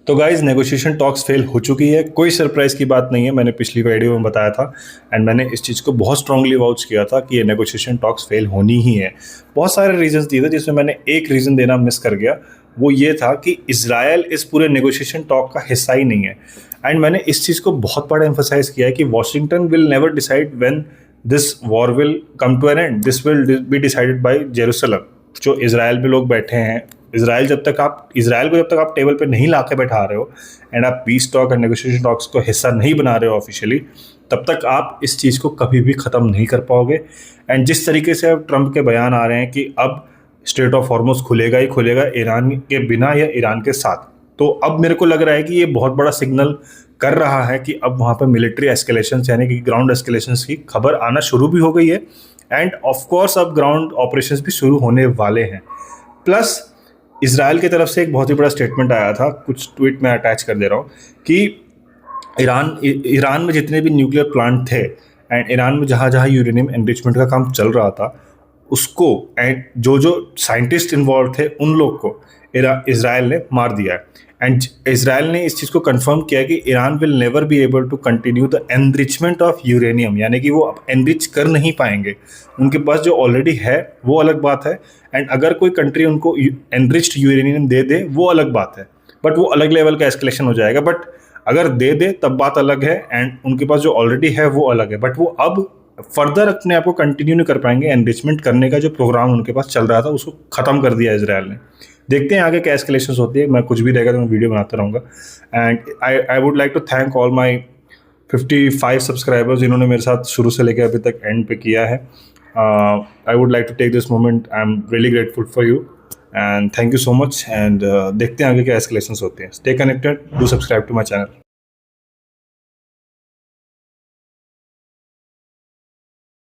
तो guys negotiation talks fail हो चुकी है, कोई सरप्राइज़ की बात नहीं है। मैंने पिछली वीडियो में बताया था एंड मैंने इस चीज़ को बहुत स्ट्रांगली वाउच किया था कि ये नेगोशिएशन टॉक्स फेल होनी ही है। बहुत सारे रीजंस दिए थे जिसमें मैंने एक रीज़न देना मिस कर गया। वो ये था कि इजराइल इस पूरे नेगोशिएशन टॉक का हिस्सा ही नहीं है। एंड मैंने इस चीज़ को बहुत बड़ा एम्फोसाइज किया है कि Washington will never decide when this war will come to an end, this will be decided by Jerusalem. जो इजराइल में लोग बैठे हैं, इजराइल को जब तक आप टेबल पे नहीं ला के बैठा रहे हो एंड आप piece talk and negotiation talks को हिस्सा नहीं बना रहे हो ऑफिशियली, तब तक आप इस चीज़ को कभी भी ख़त्म नहीं कर पाओगे। एंड जिस तरीके से अब ट्रंप के बयान आ रहे हैं कि अब स्ट्रेट ऑफ हॉर्मुज खुलेगा ही खुलेगा, ईरान के बिना या ईरान के साथ, तो अब मेरे को लग रहा है कि ये बहुत बड़ा सिग्नल कर रहा है कि अब वहाँ पर मिलिट्री एस्केलेशन यानी कि ग्राउंड एस्केलेशन की खबर आना शुरू भी हो गई है। एंड ऑफ कोर्स अब ग्राउंड ऑपरेशंस भी शुरू होने वाले हैं। प्लस इसराइल की तरफ से एक बहुत ही बड़ा स्टेटमेंट आया था, कुछ ट्वीट में अटैच कर दे रहा हूँ, कि ईरान में जितने भी न्यूक्लियर प्लांट थे एंड ईरान में जहाँ जहाँ यूरेनियम एनरिचमेंट का काम चल रहा था उसको एंड जो जो साइंटिस्ट इन्वॉल्व थे उन लोग को इसराइल ने मार दिया है। एंड इसराइल ने इस चीज़ को कंफर्म किया कि Iran will never be able to continue the enrichment of uranium, यानी कि वो अब एनरिच कर नहीं पाएंगे। उनके पास जो ऑलरेडी है वो अलग बात है, एंड अगर कोई कंट्री उनको एनरिच्ड यूरेनियम दे दे वो अलग बात है, बट वो अलग लेवल का एस्केलेशन हो जाएगा। बट अगर दे दे तब बात अलग है, एंड उनके पास जो ऑलरेडी है वो अलग है, बट वो अब फर्दर अपने आप को कंटिन्यू नहीं कर पाएंगे। एनरिचमेंट करने का जो प्रोग्राम उनके पास चल रहा था उसको ख़त्म कर दिया इसराइल ने। देखते हैं आगे क्या एस्केलेशन होती है। मैं कुछ भी रहेगा तो मैं वीडियो बनाता रहूँगा। And I would like to thank all my 55 subscribers जिन्होंने मेरे साथ शुरू से लेकर अभी तक एंड पे किया है। I would like to take this moment, I am really grateful for you and thank you so much. And देखते हैं आगे क्या एस्केलेशन होते हैं। Stay connected, do subscribe to my channel.